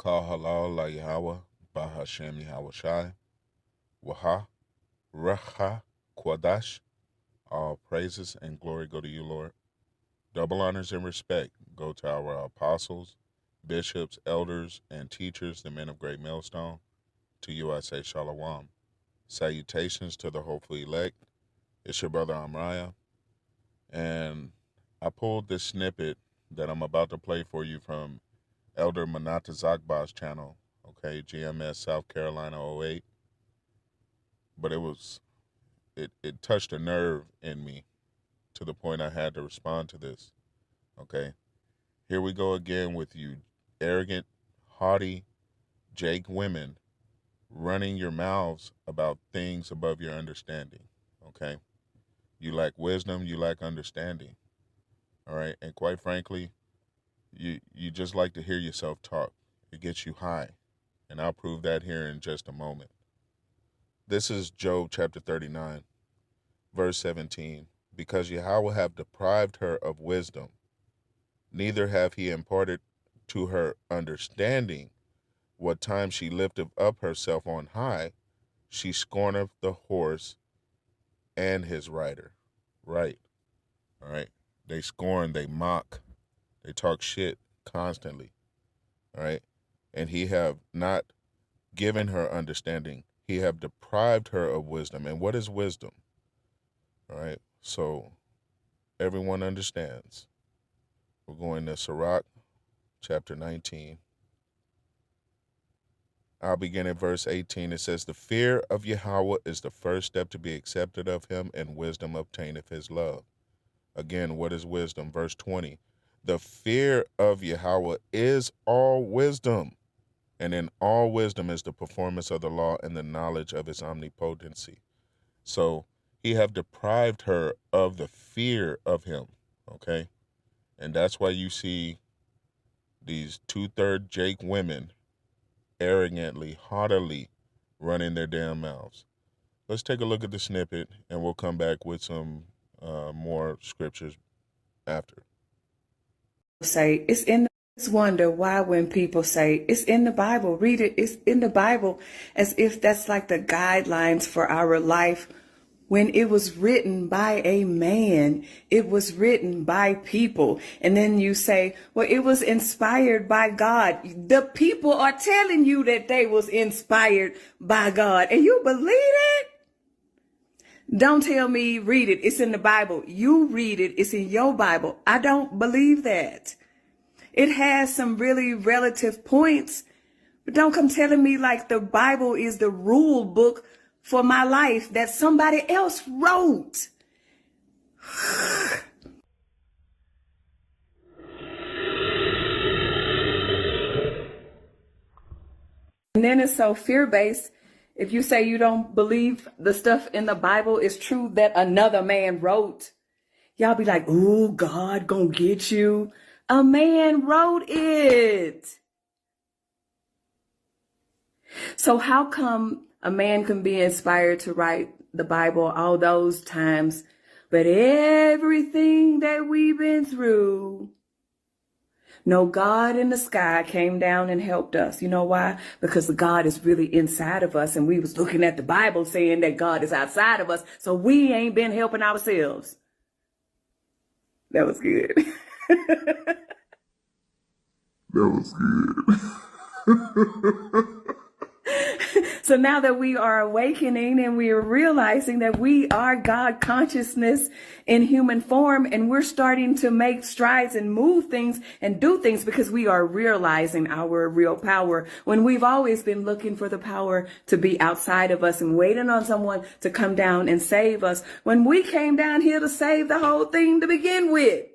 Barakah Halal La Yahweh, Bahashem Yahweh Shai, Waha, Racha, Kwadash. All praises and glory go to you, Lord. Double honors and respect go to our apostles, bishops, elders, and teachers, the men of Great Millstone. To you I say Shalom. Salutations to the hopeful elect. It's your brother Amraya. And I pulled this snippet that I'm about to play for you from Elder Manata Zakba's channel, okay, GMS South Carolina '08. But it touched a nerve in me to the point I had to respond to this, okay? Here we go again with you arrogant, haughty Jake women running your mouths about things above your understanding, okay? You lack wisdom, you lack understanding, all right? And quite frankly, you just like to hear yourself talk. It gets you high, and I'll prove that here in just a moment. This is Job chapter 39, verse 17. Because Yahweh have deprived her of wisdom, neither have he imparted to her understanding. What time she lifteth up herself on high, she scorneth the horse and his rider. Right. All right. They scorn, they mock, they talk shit constantly. All right. And he have not given her understanding. He have deprived her of wisdom. And what is wisdom? All right. So everyone understands. We're going to Sirach chapter 19. I'll begin at verse 18. It says, the fear of Yahweh is the first step to be accepted of him, and wisdom obtaineth his love. Again, what is wisdom? Verse 20. The fear of Yahweh is all wisdom, and in all wisdom is the performance of the law and the knowledge of his omnipotency. So he have deprived her of the fear of him, okay? And that's why you see these 2/3 Jake women arrogantly, haughtily running their damn mouths. Let's take a look at the snippet, and we'll come back with some more scriptures after. Say it's in the it's wonder why when people say it's in the Bible, read it, it's in the Bible, as if that's like the guidelines for our life, when it was written by a man, it was written by people. And then you say, well, it was inspired by God. The people are telling you that they was inspired by God, and you believe it? Don't tell me read it, it's in the Bible. You read it, it's in your Bible. I don't believe that. It has some really relative points, but don't come telling me like the Bible is the rule book for my life that somebody else wrote. And then it's so fear-based. If you say you don't believe the stuff in the Bible is true that another man wrote, y'all be like, ooh, God gonna get you. A man wrote it. So how come a man can be inspired to write the Bible all those times, but everything that we've been through, no, God in the sky came down and helped us. You know why? Because God is really inside of us, and we was looking at the Bible saying that God is outside of us, so we ain't been helping ourselves. That was good. That was good. So now that we are awakening and we are realizing that we are God consciousness in human form, and we're starting to make strides and move things and do things because we are realizing our real power, when we've always been looking for the power to be outside of us and waiting on someone to come down and save us, when we came down here to save the whole thing to begin with.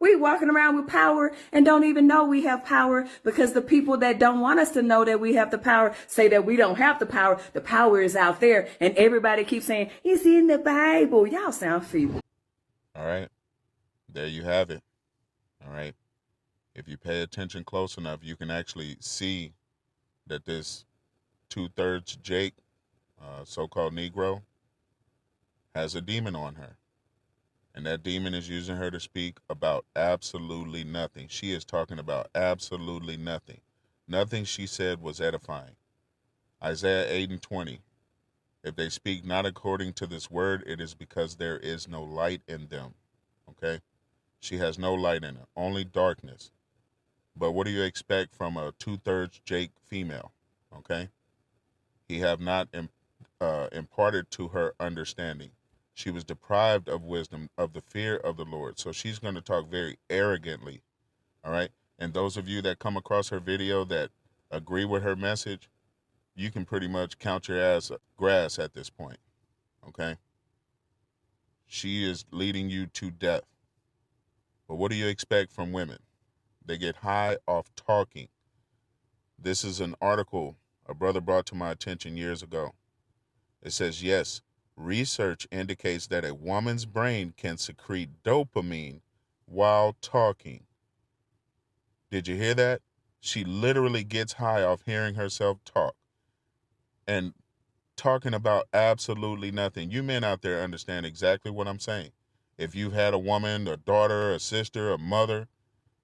We walking around with power and don't even know we have power, because the people that don't want us to know that we have the power say that we don't have the power. The power is out there, and everybody keeps saying, it's in the Bible. Y'all sound feeble. All right. There you have it. All right. If you pay attention close enough, you can actually see that this 2/3 Jake, so-called Negro, has a demon on her. And that demon is using her to speak about absolutely nothing. She is talking about absolutely nothing. Nothing she said was edifying. Isaiah 8:20. If they speak not according to this word, it is because there is no light in them. Okay? She has no light in her, only darkness. But what do you expect from a 2/3 Jake female? Okay? He have not imparted to her understanding. She was deprived of wisdom, of the fear of the Lord. So she's going to talk very arrogantly. All right? And those of you that come across her video that agree with her message, you can pretty much count your ass grass at this point. Okay? She is leading you to death. But what do you expect from women? They get high off talking. This is an article a brother brought to my attention years ago. It says, yes, research indicates that a woman's brain can secrete dopamine while talking. Did you hear that? She literally gets high off hearing herself talk and talking about absolutely nothing. You men out there understand exactly what I'm saying. If you've had a woman, a daughter, a sister, a mother,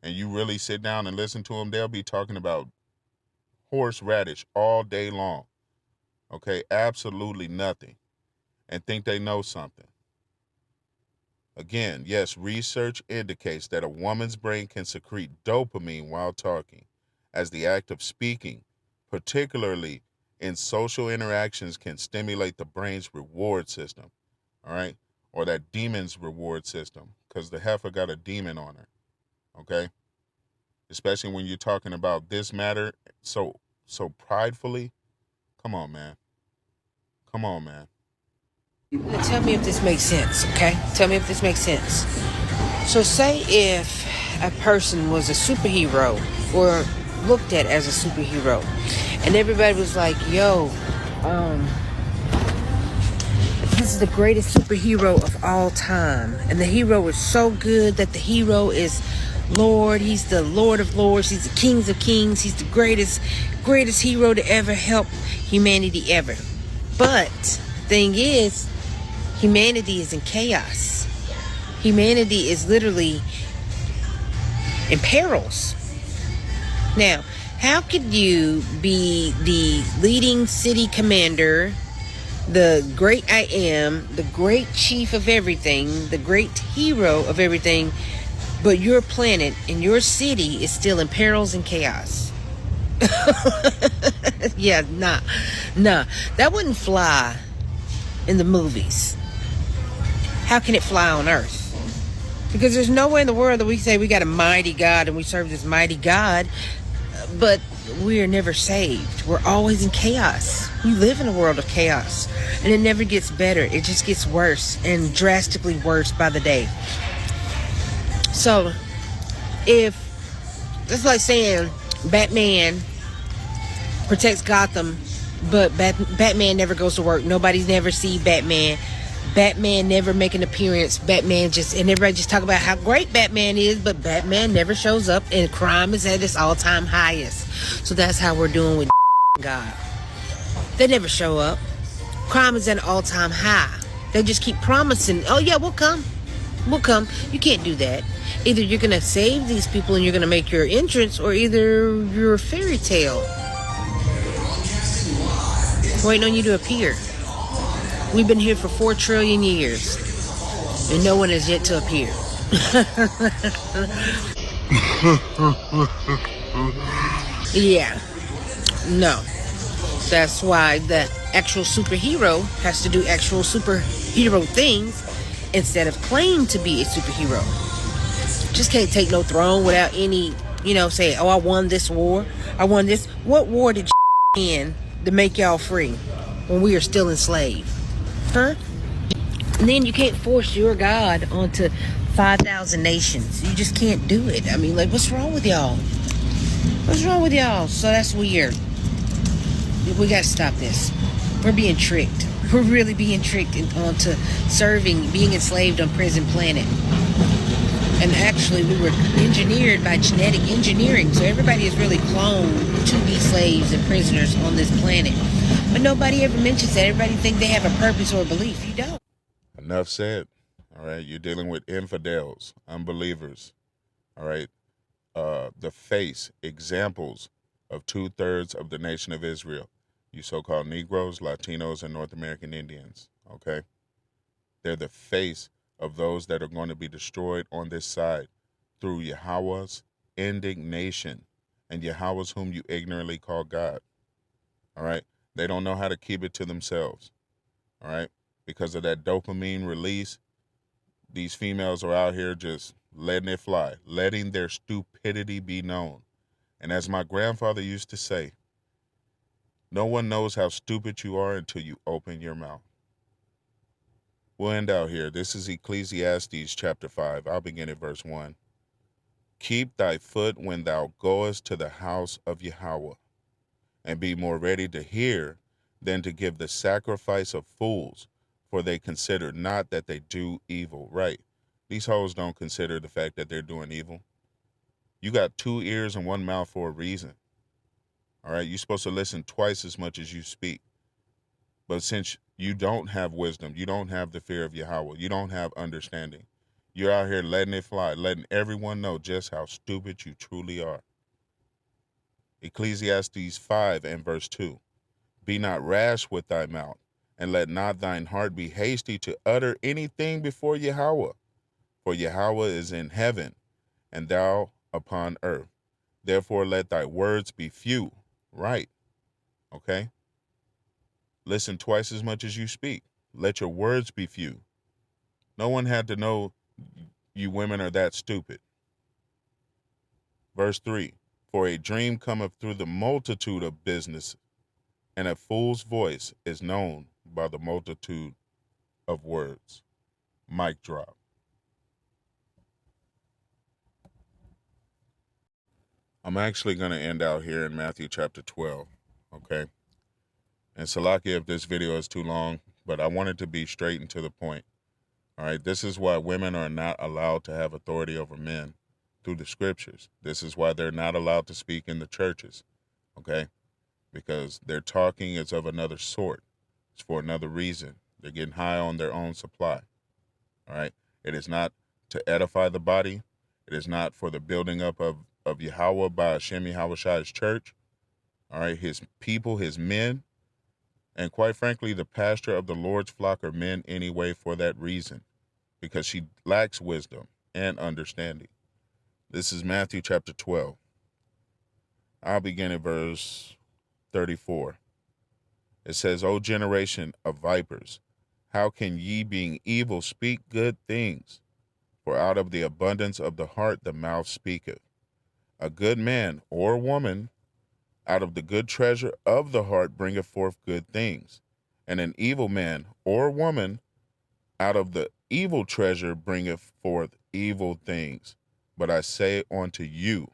and you really sit down and listen to them, they'll be talking about horseradish all day long. Okay, absolutely nothing. And think they know something. Again, yes, research indicates that a woman's brain can secrete dopamine while talking, as the act of speaking, particularly in social interactions, can stimulate the brain's reward system, all right? Or that demon's reward system, because the heifer got a demon on her, okay? Especially when you're talking about this matter so pridefully. Come on, man. Come on, man. Now tell me if this makes sense, okay? Tell me if this makes sense. So say if a person was a superhero or looked at as a superhero and everybody was like, yo, this is the greatest superhero of all time. And the hero is so good that the hero is Lord. He's the Lord of Lords. He's the King of Kings. He's the greatest hero to ever help humanity ever. But the thing is, humanity is in chaos. Humanity is literally in perils. Now, how could you be the leading city commander, the great I am, the great chief of everything, the great hero of everything, but your planet and your city is still in perils and chaos? Yeah, nah. That wouldn't fly in the movies. How can it fly on Earth? Because there's nowhere in the world that we say we got a mighty God and we serve this mighty God, but we are never saved. We're always in chaos. We live in a world of chaos, and it never gets better. It just gets worse, and drastically worse by the day. So, if it's like saying Batman protects Gotham, but Batman never goes to work. Nobody's never see Batman. Batman never make an appearance. Batman and everybody just talk about how great Batman is, but Batman never shows up, and crime is at its all-time highest. So that's how we're doing with God. They never show up. Crime is at an all-time high. They just keep promising, oh yeah, we'll come. You can't do that. Either you're going to save these people and you're going to make your entrance, or either you're a fairy tale waiting on you to appear. We've been here for 4 trillion years, and no one has yet to appear. Yeah. No. That's why the actual superhero has to do actual superhero things instead of claim to be a superhero. Just can't take no throne without any, say, oh, I won this war. I won this. What war did you win to make y'all free when we are still enslaved? Huh? And then you can't force your God onto 5,000 nations. You just can't do it. I mean, like, what's wrong with y'all? So that's weird. We got to stop this. We're being tricked. We're really being tricked onto being enslaved on Prison Planet. And actually, we were engineered by genetic engineering. So everybody is really cloned to be slaves and prisoners on this planet. But nobody ever mentions that. Everybody think they have a purpose or a belief. You don't. Enough said. All right. You're dealing with infidels, unbelievers. All right. The face, examples of 2/3 of the nation of Israel. You so-called Negroes, Latinos, and North American Indians. Okay? They're the face of those that are going to be destroyed on this side through Yahweh's indignation and Yahweh's whom you ignorantly call God. All right? They don't know how to keep it to themselves. All right? Because of that dopamine release, these females are out here just letting it fly, letting their stupidity be known. And as my grandfather used to say, no one knows how stupid you are until you open your mouth. We'll end out here. This is Ecclesiastes chapter 5. I'll begin at verse 1. Keep thy foot when thou goest to the house of Yahweh, and be more ready to hear than to give the sacrifice of fools, for they consider not that they do evil. Right. These hoes don't consider the fact that they're doing evil. You got 2 ears and 1 mouth for a reason. All right. You're supposed to listen twice as much as you speak. But since you don't have wisdom, you don't have the fear of Yahweh, you don't have understanding, you're out here letting it fly, letting everyone know just how stupid you truly are. Ecclesiastes 5 and verse 2. Be not rash with thy mouth, and let not thine heart be hasty to utter anything before Yahweh. For Yahweh is in heaven, and thou upon earth. Therefore let thy words be few. Right. Okay? Listen twice as much as you speak. Let your words be few. No one had to know you women are that stupid. Verse 3. For a dream cometh through the multitude of business, and a fool's voice is known by the multitude of words. Mic drop. I'm actually going to end out here in Matthew chapter 12, okay? And Salakia, if this video is too long, but I wanted to be straight and to the point. All right, this is why women are not allowed to have authority over men through the scriptures. This is why they're not allowed to speak in the churches, okay? Because their talking is of another sort. It's for another reason. They're getting high on their own supply, all right? It is not to edify the body. It is not for the building up of Yahweh by Hashem Yahushai's church, all right, his people, his men. And quite frankly, the pastor of the Lord's flock are men anyway for that reason, because she lacks wisdom and understanding. This is Matthew chapter 12. I'll begin at verse 34. It says, O generation of vipers, how can ye being evil speak good things? For out of the abundance of the heart the mouth speaketh. A good man or woman out of the good treasure of the heart bringeth forth good things. And an evil man or woman out of the evil treasure bringeth forth evil things. But I say unto you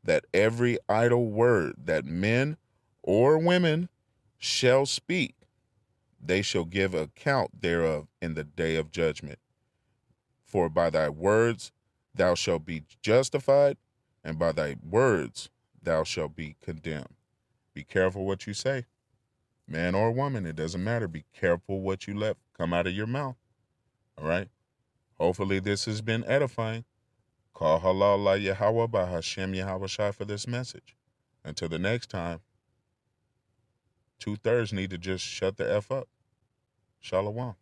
that every idle word that men or women shall speak, they shall give account thereof in the day of judgment. For by thy words thou shalt be justified, and by thy words thou shalt be condemned. Be careful what you say. Man or woman, it doesn't matter. Be careful what you let come out of your mouth. All right? Hopefully this has been edifying. Call halal la Yahweh by Hashem Yahushai for this message. Until the next time, 2/3 need to just shut the F up. Shalom.